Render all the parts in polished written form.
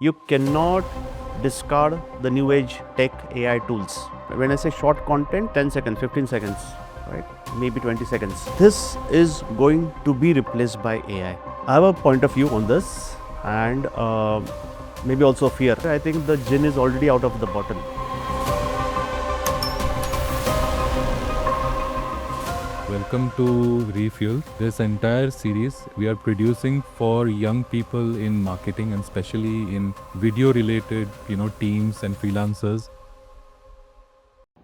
you cannot discard the new age tech AI tools. When I say short content, 10 seconds, 15 seconds, right? Maybe 20 seconds. This is going to be replaced by AI. I have a point of view on this and maybe also fear. I think the gin is already out of the bottle. Welcome to ReFuel. This entire series we are producing for young people in marketing and especially in video related, teams and freelancers.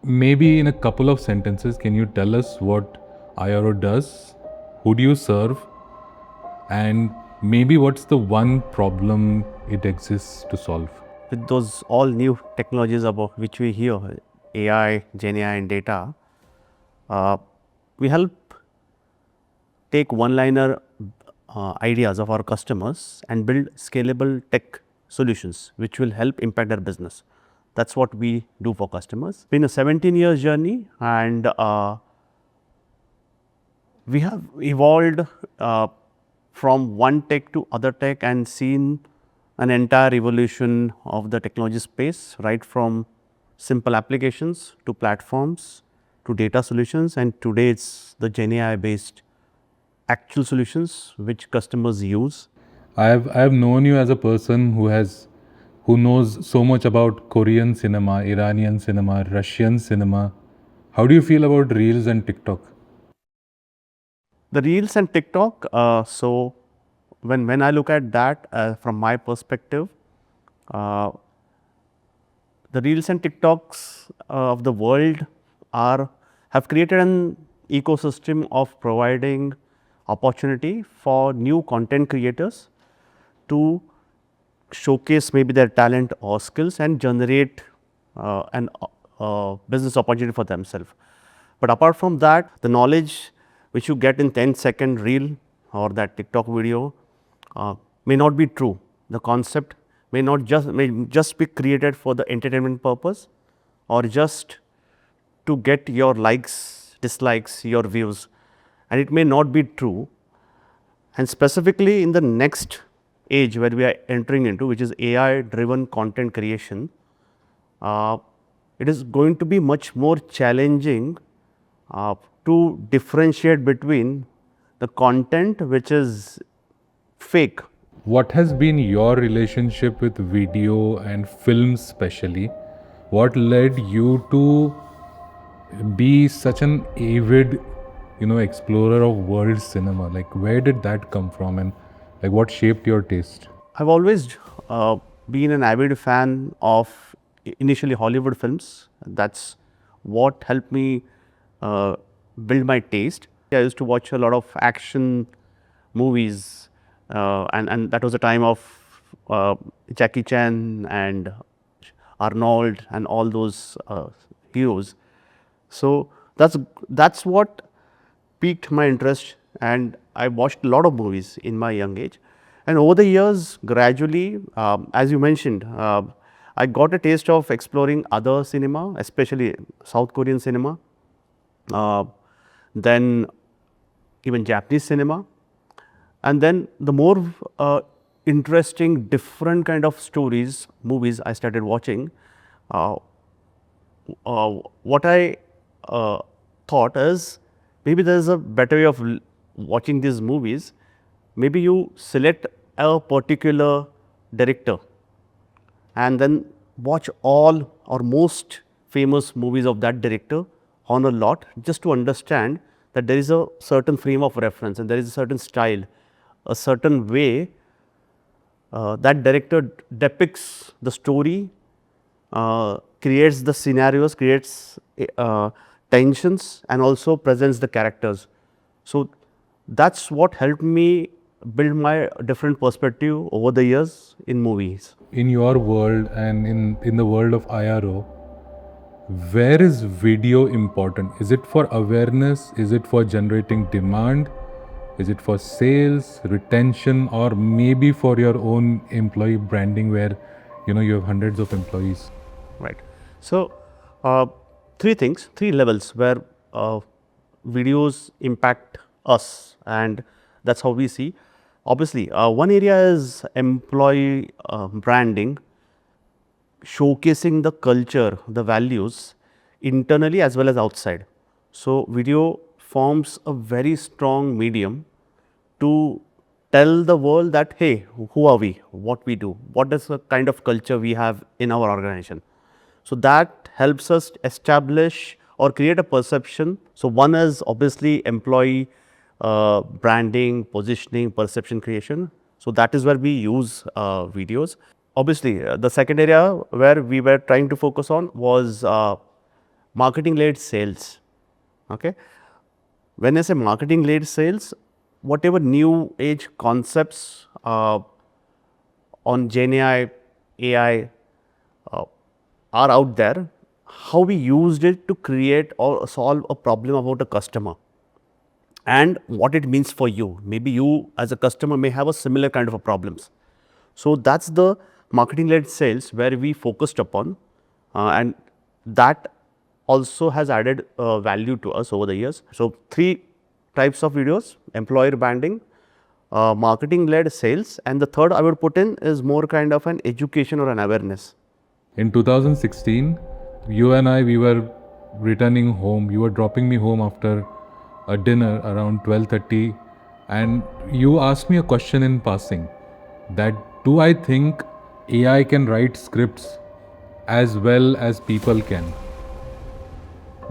Maybe in a couple of sentences, can you tell us what iAuro does? Who do you serve? And maybe what's the one problem it exists to solve? With those all new technologies about which we hear, AI, Gen AI and data, we help take one-liner ideas of our customers and build scalable tech solutions which will help impact their business. That's what we do for customers. It's been a 17-year journey and we have evolved from one tech to other tech and seen an entire evolution of the technology space, right from simple applications to platforms to data solutions, and today it's the Gen AI based actual solutions which customers use. I have known you as a person who knows so much about Korean cinema, Iranian cinema, Russian cinema. How do you feel about Reels and TikTok? The Reels and TikTok, so when I look at that from my perspective, the Reels and TikToks of the world have created an ecosystem of providing opportunity for new content creators to showcase maybe their talent or skills and generate an business opportunity for themselves. But apart from that, the knowledge which you get in 10-second reel or that TikTok video may not be true. The concept may just be created for the entertainment purpose or just to get your likes, dislikes, your views, and it may not be true. And specifically in the next age where we are entering into, which is AI driven content creation, it is going to be much more challenging to differentiate between the content which is fake. What has been your relationship with video and film especially? What led you to be such an avid, explorer of world cinema? Like where did that come from and like what shaped your taste? I've always been an avid fan of initially Hollywood films. That's what helped me build my taste. I used to watch a lot of action movies, and that was a time of Jackie Chan and Arnold and all those heroes. So that's what piqued my interest, and I watched a lot of movies in my young age. And over the years, gradually, as you mentioned, I got a taste of exploring other cinema, especially South Korean cinema, then even Japanese cinema, and then the more interesting, different kind of stories, movies I started watching. What I thought is maybe there is a better way of watching these movies. Maybe you select a particular director and then watch all or most famous movies of that director on a lot, just to understand that there is a certain frame of reference and there is a certain style, a certain way that director depicts the story, creates the scenarios, creates tensions, and also presents the characters. So that's what helped me build my different perspective over the years in movies. In your world and in the world of iAuro, where is video important? Is it for awareness? Is it for generating demand? Is it for sales, retention, or maybe for your own employee branding where you have hundreds of employees? Right. So three levels where videos impact us, and that's how we see. Obviously, one area is employee branding, showcasing the culture, the values internally as well as outside. So, video forms a very strong medium to tell the world that, hey, who are we, what we do, what is the kind of culture we have in our organization. So, that helps us establish or create a perception. So, one is obviously employee branding, positioning, perception creation. So, that is where we use videos. Obviously, the second area where we were trying to focus on was marketing led sales. Okay. When I say marketing led sales, whatever new age concepts on Gen AI uh, are out there, how we used it to create or solve a problem about a customer and what it means for you. Maybe you as a customer may have a similar kind of a problems. So, that is the marketing led sales where we focused upon and that also has added value to us over the years. So, three types of videos: employer branding, marketing led sales, and the third I would put in is more kind of an education or an awareness. In 2016, you and I, we were returning home. You were dropping me home after a dinner around 12:30, and you asked me a question in passing that do I think AI can write scripts as well as people can?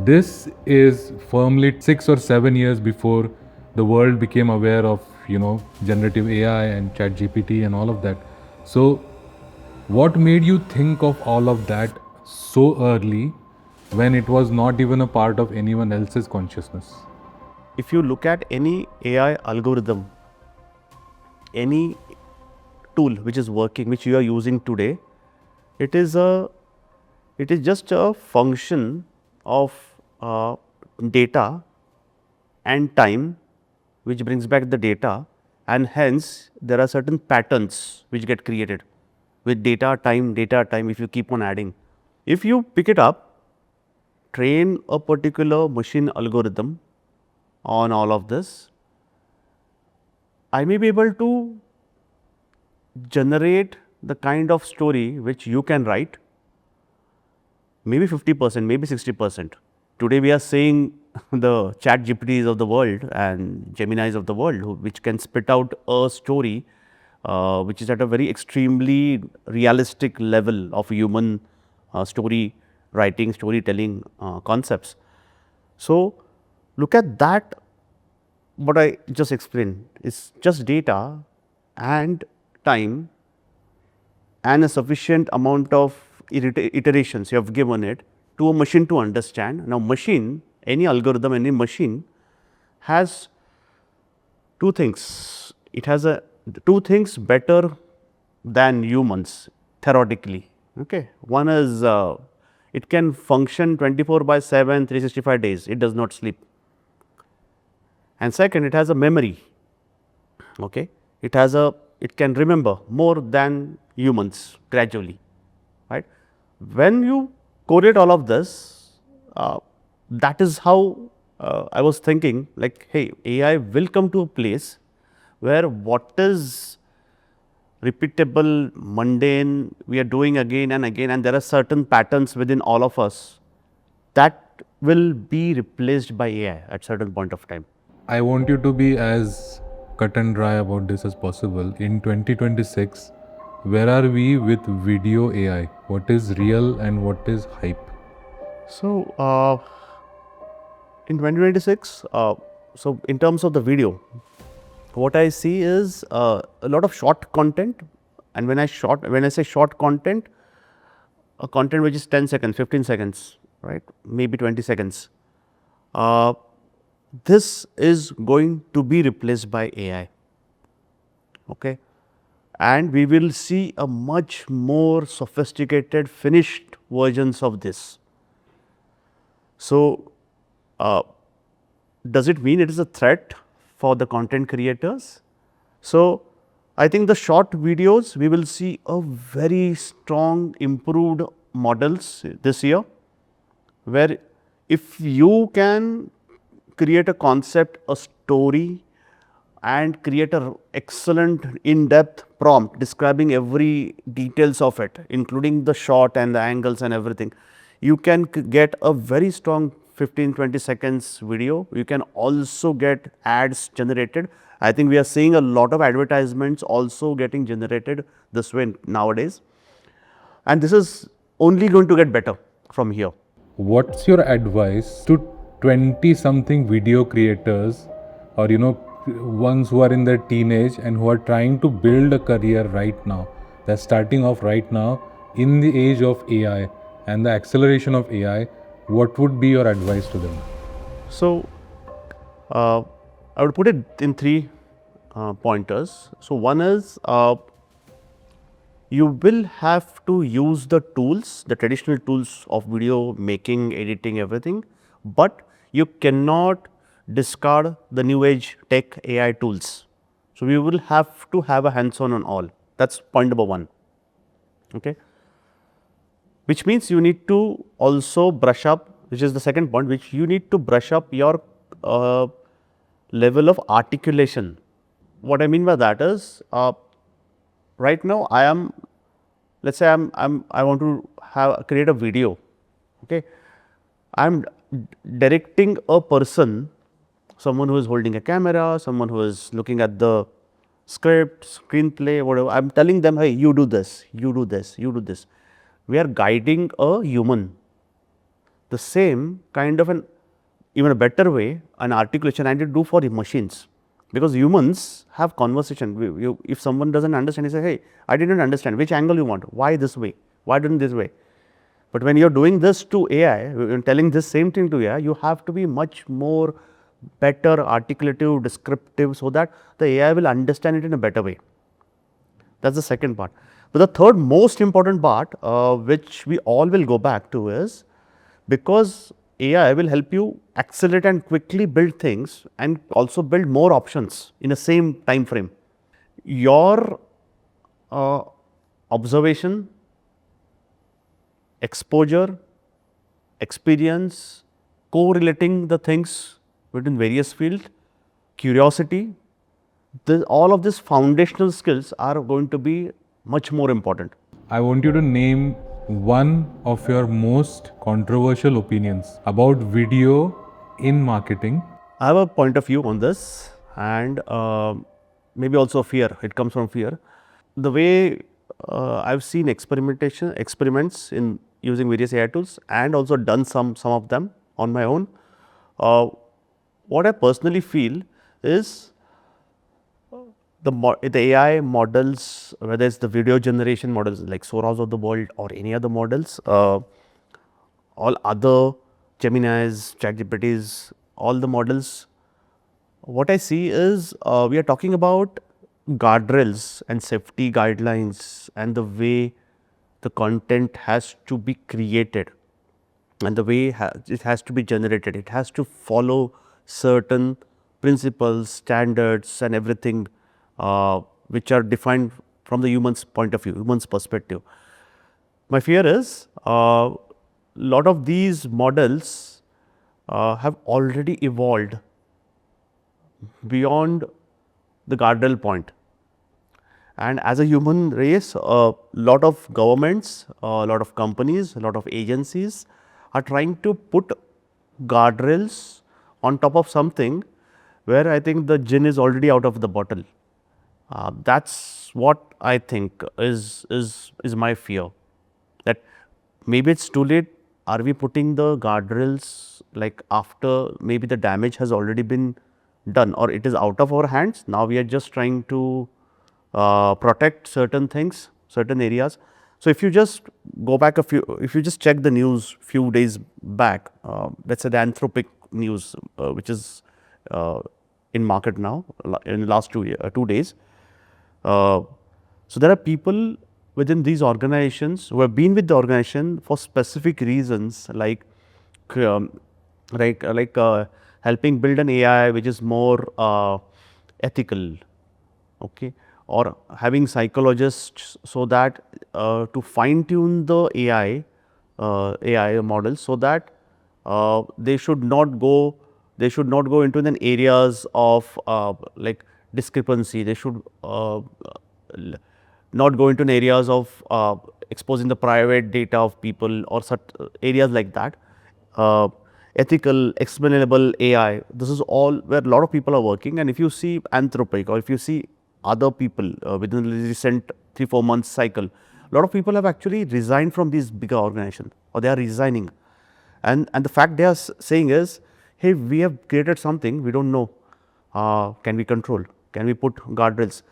This is firmly 6 or 7 years before the world became aware of, generative AI and ChatGPT and all of that. So, what made you think of all of that so early when it was not even a part of anyone else's consciousness? If you look at any AI algorithm, any tool which is working, which you are using today, it is just a function of data and time, which brings back the data, and hence there are certain patterns which get created with data time. If you keep on adding, if you pick it up, train a particular machine algorithm on all of this, I may be able to generate the kind of story which you can write, maybe 50%, maybe 60%. Today we are seeing the ChatGPTs of the world and Geminis of the world, which can spit out a story which is at a very extremely realistic level of human story writing, storytelling concepts. So, look at that. What I just explained is just data and time and a sufficient amount of iterations you have given it to a machine to understand. Now, machine, any algorithm, any machine has two things. It has two things better than humans theoretically. Okay, one is it can function 24/7, 365 days. It does not sleep. And second, it has a memory. Okay, it can remember more than humans gradually, right? When you correlate all of this, that is how I was thinking, like, hey, AI will come to a place where what is repeatable, mundane, we are doing again and again, and there are certain patterns within all of us that will be replaced by AI at certain point of time. I want you to be as cut and dry about this as possible. In 2026, where are we with video AI? What is real and what is hype? So, in 2026, so in terms of the video, what I see is a lot of short content, and when I say short content, a content which is 10 seconds, 15 seconds, right, maybe 20 seconds. Uh, this is going to be replaced by AI. Okay, and we will see a much more sophisticated, finished versions of this. So, uh, does it mean it is a threat for the content creators? So, I think the short videos, we will see a very strong improved models this year, where if you can create a concept, a story, and create a excellent in-depth prompt describing every details of it, including the shot and the angles and everything, you can get a very strong 15-20 seconds video. You can also get ads generated. I think we are seeing a lot of advertisements also getting generated this way nowadays, and this is only going to get better from here. What's your advice to 20 something video creators, or ones who are in their teenage and who are trying to build a career right now? They're starting off right now in the age of AI and the acceleration of AI. What would be your advice to them? So, I would put it in three pointers. So, one is you will have to use the tools, the traditional tools of video making, editing, everything, but you cannot discard the new age tech AI tools. So, we will have to have a hands on all. That's point number one. Okay. Which means you need to also brush up, which is the second point, which you need to brush up your level of articulation. What I mean by that is, right now I am, let's say I want to create a video. Okay, I'm directing a person, someone who is holding a camera, someone who is looking at the script, screenplay, whatever. I'm telling them, hey, you do this, you do this, you do this. We are guiding a human. The same kind of an, even a better way, an articulation I need to do for the machines, because humans have conversation. If someone doesn't understand, you say, hey, I didn't understand, which angle you want, why this way, why didn't this way. But when you're doing this to AI, you're telling this same thing to AI, you have to be much more better, articulative, descriptive, so that the AI will understand it in a better way. That's the second part. But the third most important part, which we all will go back to, is because AI will help you accelerate and quickly build things and also build more options in the same time frame. Your observation, exposure, experience, correlating the things within various fields, curiosity, all of these foundational skills are going to be much more important. I want you to name one of your most controversial opinions about video in marketing. I have a point of view on this, and maybe also fear. It comes from fear. The way I've seen experiments in using various AI tools, and also done some of them on my own. What I personally feel is the AI models, whether it's the video generation models like Sora's of the world or any other models, all other Gemini's, ChatGPTs, all the models, what I see is we are talking about guardrails and safety guidelines and the way the content has to be created and the way it has to be generated. It has to follow certain principles, standards and everything which are defined from the human's point of view, human's perspective. My fear is lot of these models have already evolved beyond the guardrail point. And as a human race, a lot of governments, a lot of companies, a lot of agencies are trying to put guardrails on top of something where I think the gin is already out of the bottle. That's what I think is my fear. That maybe it's too late. Are we putting the guardrails like after maybe the damage has already been done, or it is out of our hands? Now we are just trying to protect certain things, certain areas. So if you just go back if you just check the news few days back, let's say the Anthropic news, which is in market now in the last 2 days. So there are people within these organizations who have been with the organization for specific reasons, like helping build an AI which is more ethical, okay, or having psychologists so that to fine tune the AI models so that they should not go into the areas of like discrepancy. They should not go into areas of exposing the private data of people or such areas like that. Ethical, explainable AI. This is all where a lot of people are working. And if you see Anthropic or if you see other people within the recent 3-4 months cycle, a lot of people have actually resigned from these bigger organizations or they are resigning. And the fact they are saying is, hey, we have created something we don't know. Can we control? Can we put guardrails?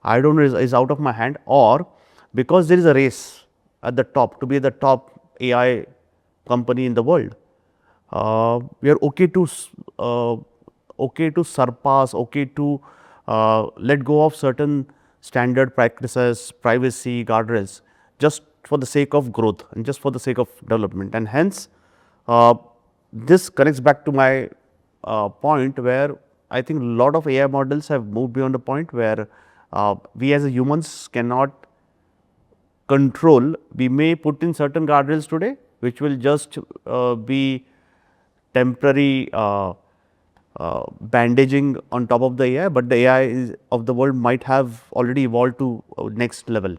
I don't know is out of my hand, or because there is a race at the top to be the top AI company in the world. We are okay to surpass, okay to let go of certain standard practices, privacy, guardrails, just for the sake of growth and just for the sake of development. And hence, this connects back to my point where I think a lot of AI models have moved beyond the point where we as humans cannot control. We may put in certain guardrails today, which will just be temporary bandaging on top of the AI, but the AI of the world might have already evolved to next level.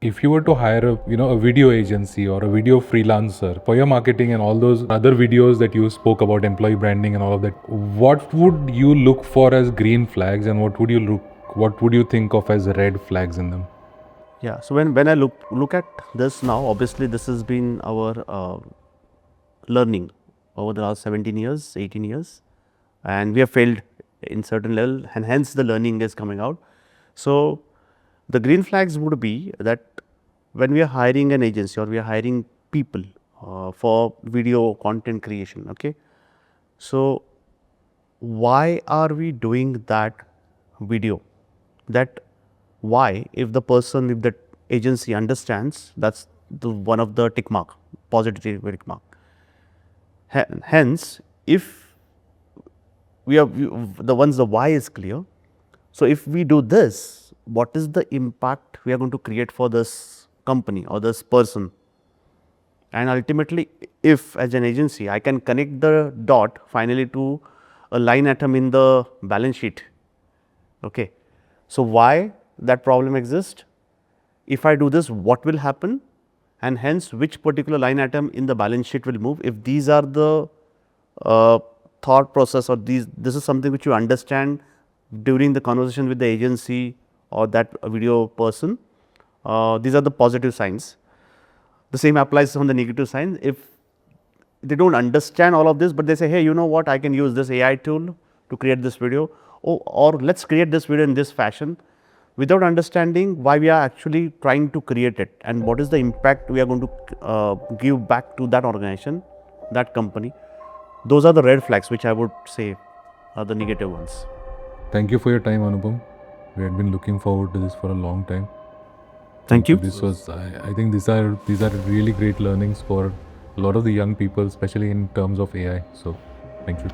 If you were to hire a video agency or a video freelancer for your marketing and all those other videos that you spoke about, employee branding and all of that, what would you look for as green flags and what would you think of as red flags in them? Yeah. So when I look at this now, obviously this has been our learning over the last 17 years, 18 years, and we have failed in certain level, and hence the learning is coming out. So the green flags would be that when we are hiring an agency or we are hiring people for video content creation, okay. So why are we doing that video? That why, if the person, if the agency understands, that's the one of the tick mark, positive tick mark. Hence, if we are the ones the why is clear. So if we do this, what is the impact we are going to create for this company or this person? And ultimately, if as an agency I can connect the dot finally to a line item in the balance sheet, okay. So why that problem exists? If I do this, what will happen? And hence, which particular line item in the balance sheet will move? If these are the thought process or this is something which you understand during the conversation with the agency or that video person, these are the positive signs. The same applies on the negative signs. If they don't understand all of this, but they say, hey, you know what, I can use this AI tool to create this video, or let's create this video in this fashion, without understanding why we are actually trying to create it and what is the impact we are going to give back to that organization, that company. Those are the red flags which I would say are the negative ones. Thank you for your time, Anupam. We had been looking forward to this for a long time. Thank you. This was, I think these are really great learnings for a lot of the young people, especially in terms of AI. So, thank you.